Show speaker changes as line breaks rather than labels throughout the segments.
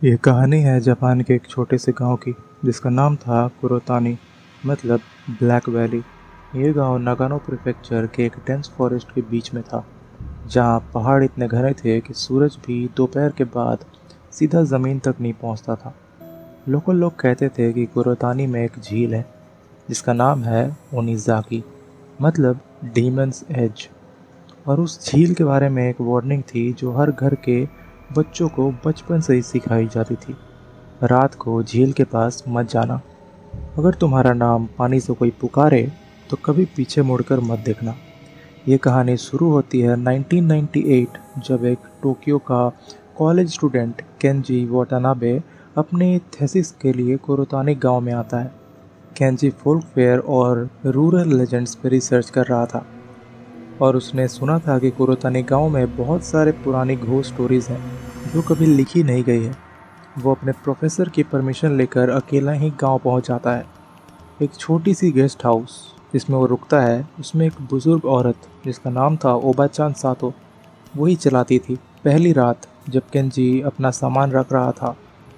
ये कहानी है जापान के एक छोटे से गांव की, जिसका नाम था कुरोतानी, मतलब ब्लैक वैली। ये गांव नागानो प्रीफेक्चर के एक डेंस फॉरेस्ट के बीच में था, जहां पहाड़ इतने घने थे कि सूरज भी दोपहर के बाद सीधा ज़मीन तक नहीं पहुंचता था। लोकल लोग कहते थे कि कुरोतानी में एक झील है, जिसका नाम है ओनिजाकी, मतलब डीमंस एज। और उस झील के बारे में एक वार्निंग थी जो हर घर के बच्चों को बचपन से ही सिखाई जाती थी। रात को झील के पास मत जाना। अगर तुम्हारा नाम पानी से कोई पुकारे तो कभी पीछे मुड़कर मत देखना। ये कहानी शुरू होती है 1998, जब एक टोक्यो का कॉलेज स्टूडेंट केंजी वाटानाबे अपनी थीसिस के लिए कुरोतानी गांव में आता है। केंजी फोल्क फेयर और रूरल लेजेंड्स पर रिसर्च कर रहा था, और उसने सुना था कि कुरोतानी गांव में बहुत सारे पुरानी घोस्ट स्टोरीज हैं जो कभी लिखी नहीं गई है। वो अपने प्रोफेसर की परमिशन लेकर अकेला ही गांव पहुंच जाता है। एक छोटी सी गेस्ट हाउस जिसमें वो रुकता है, उसमें एक बुजुर्ग औरत जिसका नाम था ओबाचान सातो, वही चलाती थी। पहली रात जब केंजी अपना सामान रख रहा था,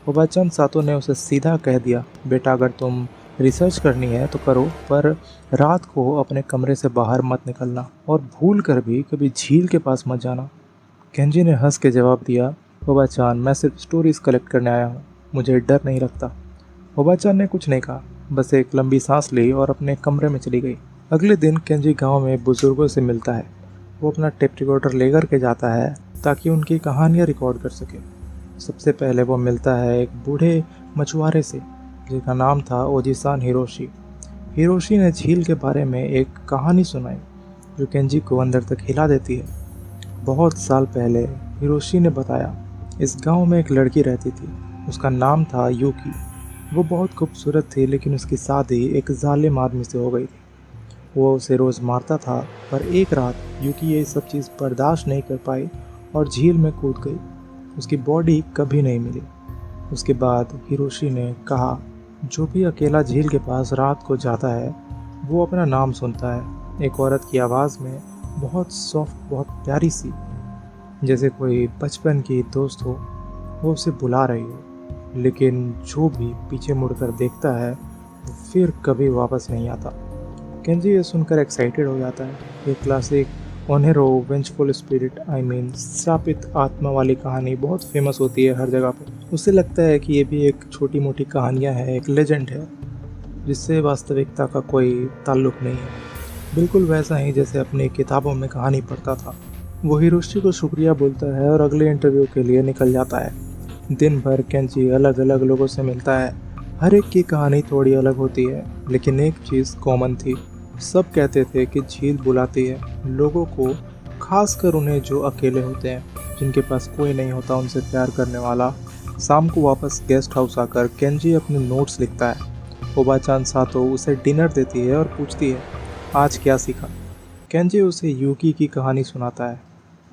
ओबाचान सातो ने उसे सीधा कह दिया, बेटा अगर तुम रिसर्च करनी है तो करो, पर रात को अपने कमरे से बाहर मत निकलना और भूल कर भी कभी झील के पास मत जाना। केंजी ने हंस के जवाब दिया, ओबाचान मैं सिर्फ स्टोरीज कलेक्ट करने आया हूँ, मुझे डर नहीं लगता। ओबाचान ने कुछ नहीं कहा, बस एक लंबी सांस ली और अपने कमरे में चली गई। अगले दिन केंजी गांव में बुजुर्गों से मिलता है। वो अपना टेप रिकॉर्डर लेकर के जाता है ताकि उनकी कहानियाँ रिकॉर्ड कर सके। सबसे पहले वो मिलता है एक बूढ़े मछुआरे से, जिसका नाम था ओजिसान हिरोशी। हिरोशी ने झील के बारे में एक कहानी सुनाई जो केंजी को अंदर तक हिला देती है। बहुत साल पहले हिरोशी ने बताया, इस गांव में एक लड़की रहती थी। उसका नाम था यूकी। वो बहुत खूबसूरत थी, लेकिन उसकी शादी एक जालिम आदमी से हो गई थी। वो उसे रोज़ मारता था, पर एक रात यूकी ये सब चीज़ बर्दाश्त नहीं कर पाई और झील में कूद गई। उसकी बॉडी कभी नहीं मिली। उसके बाद हिरोशी ने कहा, जो भी अकेला झील के पास रात को जाता है वो अपना नाम सुनता है, एक औरत की आवाज़ में, बहुत सॉफ्ट, बहुत प्यारी सी, जैसे कोई बचपन की दोस्त हो, वो उसे बुला रही हो। लेकिन जो भी पीछे मुड़कर देखता है वो फिर कभी वापस नहीं आता। केंजी ये सुनकर एक्साइटेड हो जाता है। ये क्लासिक ओनेरो वेंचफुल स्पिरिट, आई मीन श्रापित आत्मा वाली कहानी बहुत फेमस होती है हर जगह पर। उसे लगता है कि ये भी एक छोटी मोटी कहानियाँ है, एक लेजेंड है जिससे वास्तविकता का कोई ताल्लुक नहीं है। बिल्कुल वैसा ही जैसे अपनी किताबों में कहानी पढ़ता था। वो हिरोशी को शुक्रिया बोलता है और अगले इंटरव्यू के लिए निकल जाता है। दिन भर केंची अलग अलग लोगों से मिलता है। हर एक की कहानी थोड़ी अलग होती है, लेकिन एक चीज़ कॉमन थी। सब कहते थे कि झील बुलाती है लोगों को, खासकर उन्हें जो अकेले होते हैं, जिनके पास कोई नहीं होता उनसे प्यार करने वाला। शाम को वापस गेस्ट हाउस आकर केंजी अपने नोट्स लिखता है। ओबाचान सातो उसे डिनर देती है और पूछती है, आज क्या सीखा। केंजी उसे यूकी की कहानी सुनाता है।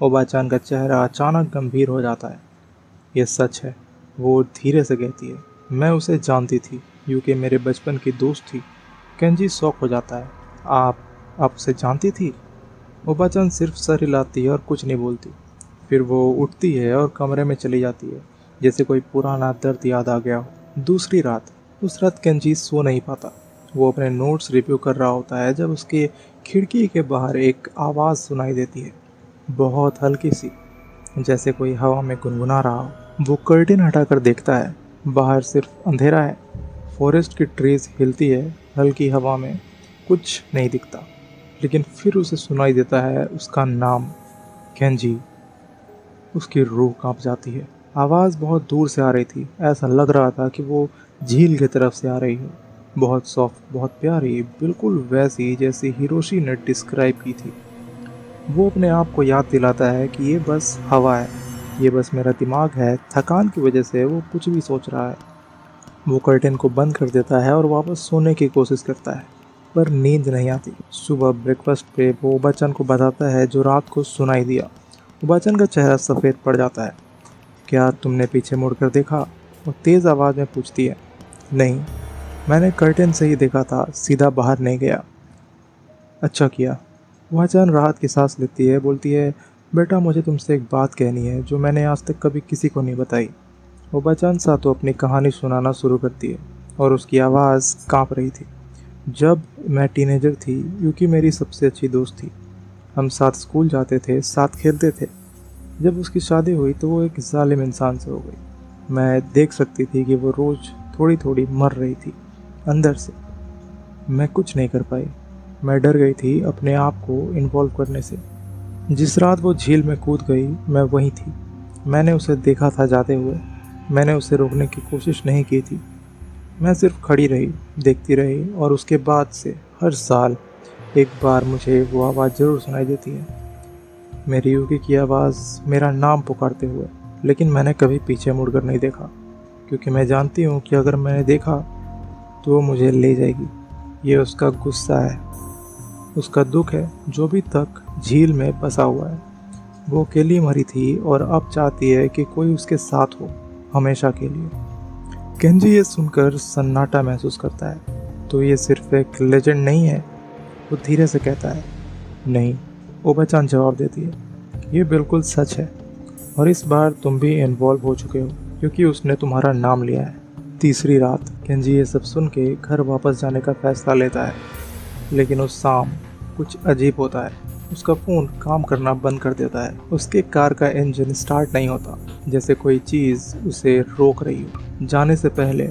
ओबाचान का चेहरा अचानक गंभीर हो जाता है। ये सच है, वो धीरे से कहती है, मैं उसे जानती थी, यूकी मेरे बचपन की दोस्त थी। केंजी शॉक हो जाता है, आप आप उसे जानती थी। ओबाचान सिर्फ सर हिलाती है और कुछ नहीं बोलती। फिर वो उठती है और कमरे में चली जाती है, जैसे कोई पुराना दर्द याद आ गया हो। दूसरी रात, उस रात केंजी सो नहीं पाता। वो अपने नोट्स रिव्यू कर रहा होता है जब उसके खिड़की के बाहर एक आवाज़ सुनाई देती है, बहुत हल्की सी, जैसे कोई हवा में गुनगुना रहा हो। वो कर्टेन हटाकर देखता है, बाहर सिर्फ अंधेरा है। फॉरेस्ट की ट्रीज हिलती है हल्की हवा में, कुछ नहीं दिखता। लेकिन फिर उसे सुनाई देता है उसका नाम, केंजी। उसकी रूह कांप जाती है। आवाज़ बहुत दूर से आ रही थी, ऐसा लग रहा था कि वो झील की तरफ से आ रही हो। बहुत सॉफ्ट, बहुत प्यारी, बिल्कुल वैसी जैसी हिरोशी ने डिस्क्राइब की थी। वो अपने आप को याद दिलाता है कि ये बस हवा है, ये बस मेरा दिमाग है, थकान की वजह से वो कुछ भी सोच रहा है। वो कर्टेन को बंद कर देता है और वापस सोने की कोशिश करता है, पर नींद नहीं आती। सुबह ब्रेकफास्ट पे वो बच्चन को बताता है जो रात को सुनाई दिया। बच्चन का चेहरा सफ़ेद पड़ जाता है। क्या तुमने पीछे मुड़कर देखा? वो तेज़ आवाज़ में पूछती है। नहीं, मैंने कर्टेन से ही देखा था, सीधा बाहर नहीं गया। अच्छा किया। वह जान राहत की सांस लेती है, बोलती है, बेटा मुझे तुमसे एक बात कहनी है जो मैंने आज तक कभी किसी को नहीं बताई। ओबाचान सातो अपनी कहानी सुनाना शुरू करती है और उसकी आवाज़ कांप रही थी। जब मैं टीनेजर थी, यूकी मेरी सबसे अच्छी दोस्त थी। हम साथ स्कूल जाते थे, साथ खेलते थे। जब उसकी शादी हुई तो वो एक जालिम इंसान से हो गई। मैं देख सकती थी कि वो रोज़ थोड़ी थोड़ी मर रही थी अंदर से। मैं कुछ नहीं कर पाई। मैं डर गई थी अपने आप को इन्वॉल्व करने से। जिस रात वो झील में कूद गई, मैं वहीं थी। मैंने उसे देखा था जाते हुए। मैंने उसे रोकने की कोशिश नहीं की थी। मैं सिर्फ खड़ी रही, देखती रही, और उसके बाद से हर साल एक बार मुझे वो आवाज़ ज़रूर सुनाई देती है। मेरी यूकी की आवाज़, मेरा नाम पुकारते हुए। लेकिन मैंने कभी पीछे मुड़कर नहीं देखा, क्योंकि मैं जानती हूँ कि अगर मैंने देखा तो वो मुझे ले जाएगी। ये उसका गुस्सा है, उसका दुख है, जो भी तक झील में बसा हुआ है। वो अकेली मरी थी और अब चाहती है कि कोई उसके साथ हो, हमेशा के लिए। केंजी ये सुनकर सन्नाटा महसूस करता है। तो ये सिर्फ एक लेजेंड नहीं है, वो धीरे से कहता है। नहीं, ओबाचान जवाब देती है, ये बिल्कुल सच है। और इस बार तुम भी इन्वॉल्व हो चुके हो, क्योंकि उसने तुम्हारा नाम लिया है। तीसरी रात केंजी ये सब सुन के घर वापस जाने का फैसला लेता है। लेकिन उस शाम कुछ अजीब होता है। उसका फ़ोन काम करना बंद कर देता है। उसके कार का इंजन स्टार्ट नहीं होता, जैसे कोई चीज़ उसे रोक रही हो। जाने से पहले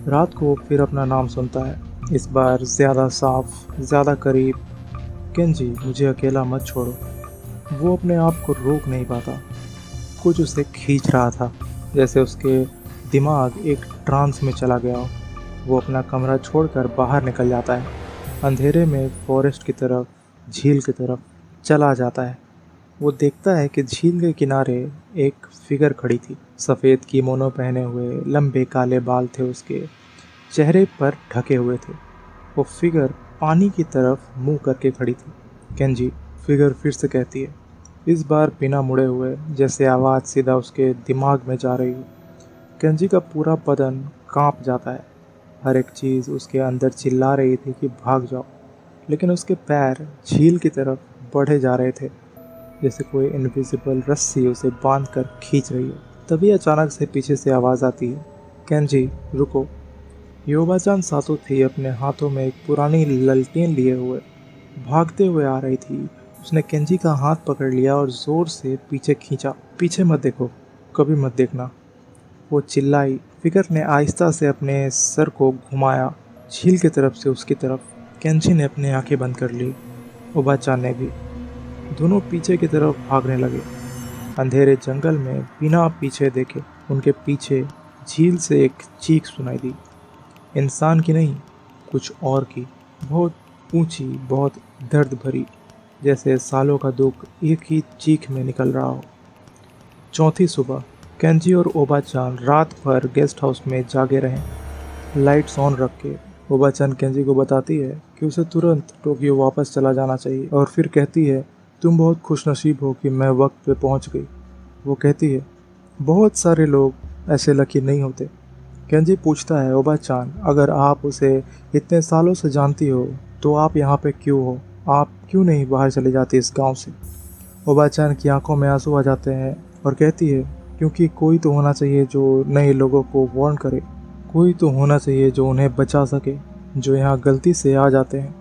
रात को फिर अपना नाम सुनता है, इस बार ज़्यादा साफ, ज़्यादा करीब। केंजी, मुझे अकेला मत छोड़ो। वो अपने आप को रोक नहीं पाता। कुछ उसे खींच रहा था, जैसे उसके दिमाग एक ट्रांस में चला गया हो। वो अपना कमरा छोड़कर बाहर निकल जाता है, अंधेरे में फॉरेस्ट की तरफ, झील की तरफ चला जाता है। वो देखता है कि झील के किनारे एक फिगर खड़ी थी। सफ़ेद किमोनो पहने हुए, लंबे काले बाल थे उसके, चेहरे पर ढके हुए थे। वो फिगर पानी की तरफ मुंह करके खड़ी थी। केंजी, फिगर फिर से कहती है, इस बार बिना मुड़े हुए, जैसे आवाज़ सीधा उसके दिमाग में जा रही हो। केंजी का पूरा बदन कांप जाता है। हर एक चीज़ उसके अंदर चिल्ला रही थी कि भाग जाओ, लेकिन उसके पैर झील की तरफ बढ़े जा रहे थे, जैसे कोई इनविजिबल रस्सी उसे बांध कर खींच रही हो। तभी अचानक से पीछे से आवाज़ आती है, केंजी रुको। योबाचान सातो थी, अपने हाथों में एक पुरानी ललटेन लिए हुए, भागते हुए आ रही थी। उसने केंजी का हाथ पकड़ लिया और ज़ोर से पीछे खींचा। पीछे मत देखो, कभी मत देखना, वो चिल्लाई। फिगर ने आहिस्ता से अपने सर को घुमाया, झील की तरफ से उसकी तरफ। केंजी ने अपनी आंखें बंद कर ली, ओबाचान ने भी। दोनों पीछे की तरफ भागने लगे, अंधेरे जंगल में बिना पीछे देखे। उनके पीछे झील से एक चीख सुनाई दी, इंसान की नहीं, कुछ और की, बहुत ऊंची, बहुत दर्द भरी, जैसे सालों का दुख एक ही चीख में निकल रहा हो। चौथी सुबह केंजी और ओबाचान रात भर गेस्ट हाउस में जागे रहे, लाइट्स ऑन रख के। ओबाचान केंजी को बताती है कि उसे तुरंत टोक्यो वापस चला जाना चाहिए, और फिर कहती है, तुम बहुत खुशनसीब हो कि मैं वक्त पे पहुंच गई। वो कहती है, बहुत सारे लोग ऐसे लकी नहीं होते। केंजी पूछता है, ओबाचान, अगर आप उसे इतने सालों से जानती हो तो आप यहाँ पे क्यों हो? आप क्यों नहीं बाहर चले जाती इस गांव से? ओबाचान की आंखों में आंसू आ जाते हैं और कहती है, क्योंकि कोई तो होना चाहिए जो नए लोगों को वार्न करे, कोई तो होना चाहिए जो उन्हें बचा सके, जो यहाँ गलती से आ जाते हैं।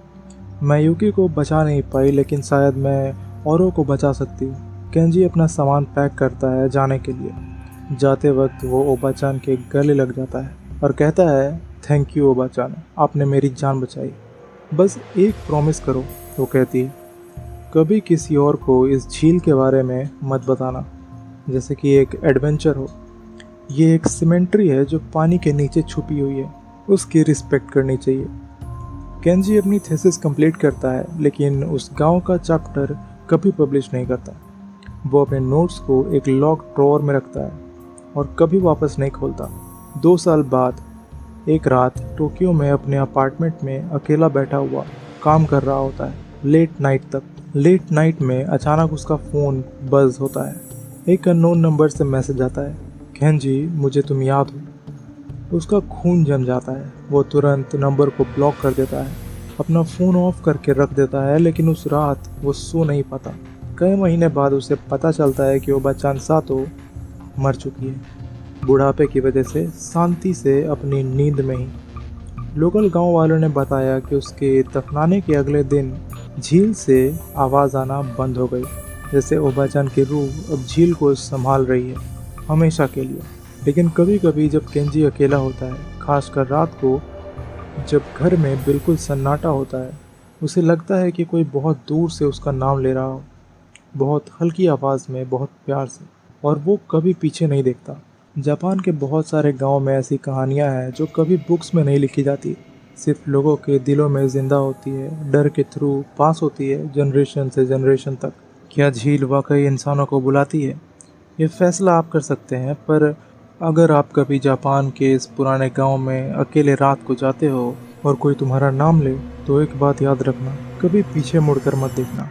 मैं यूकी को बचा नहीं पाई, लेकिन शायद मैं औरों को बचा सकती हूँ। केंजी अपना सामान पैक करता है जाने के लिए। जाते वक्त वो ओबाचान के गले लग जाता है और कहता है, थैंक यू ओबाचान, आपने मेरी जान बचाई। बस एक प्रॉमिस करो, वो कहती है, कभी किसी और को इस झील के बारे में मत बताना, जैसे कि एक एडवेंचर हो। ये एक सिमेंट्री है जो पानी के नीचे छुपी हुई है, उसकी रिस्पेक्ट करनी चाहिए। केंजी अपनी थीसिस कंप्लीट करता है, लेकिन उस गांव का चैप्टर कभी पब्लिश नहीं करता। वो अपने नोट्स को एक लॉक ड्रॉअर में रखता है और कभी वापस नहीं खोलता। 2 साल बाद एक रात टोक्यो में अपने अपार्टमेंट में अकेला बैठा हुआ काम कर रहा होता है, लेट नाइट तक। लेट नाइट में अचानक उसका फ़ोन बज़ होता है। एक अननोन नंबर से मैसेज आता है, केंजी, मुझे तुम याद हो। उसका खून जम जाता है। वो तुरंत नंबर को ब्लॉक कर देता है, अपना फ़ोन ऑफ करके रख देता है। लेकिन उस रात वो सो नहीं पाता। कई महीने बाद उसे पता चलता है कि ओबाचान सातो मर चुकी है। बुढ़ापे की वजह से शांति से अपनी नींद में ही। लोकल गांव वालों ने बताया कि उसके दफनाने के अगले दिन झील से आवाज़ आना बंद हो गई, जैसे ओबाजान की रूह अब झील को संभाल रही है हमेशा के लिए। लेकिन कभी कभी जब केंजी अकेला होता है, खासकर रात को जब घर में बिल्कुल सन्नाटा होता है, उसे लगता है कि कोई बहुत दूर से उसका नाम ले रहा हो, बहुत हल्की आवाज़ में, बहुत प्यार से, और वो कभी पीछे नहीं देखता। जापान के बहुत सारे गांव में ऐसी कहानियां हैं जो कभी बुक्स में नहीं लिखी जाती, सिर्फ लोगों के दिलों में जिंदा होती है, डर के थ्रू पास होती है जनरेशन से जनरेशन तक। क्या झील वाकई इंसानों को बुलाती है? ये फैसला आप कर सकते हैं, पर अगर आप कभी जापान के इस पुराने गांव में अकेले रात को जाते हो और कोई तुम्हारा नाम ले, तो एक बात याद रखना, कभी पीछे मुड़कर मत देखना।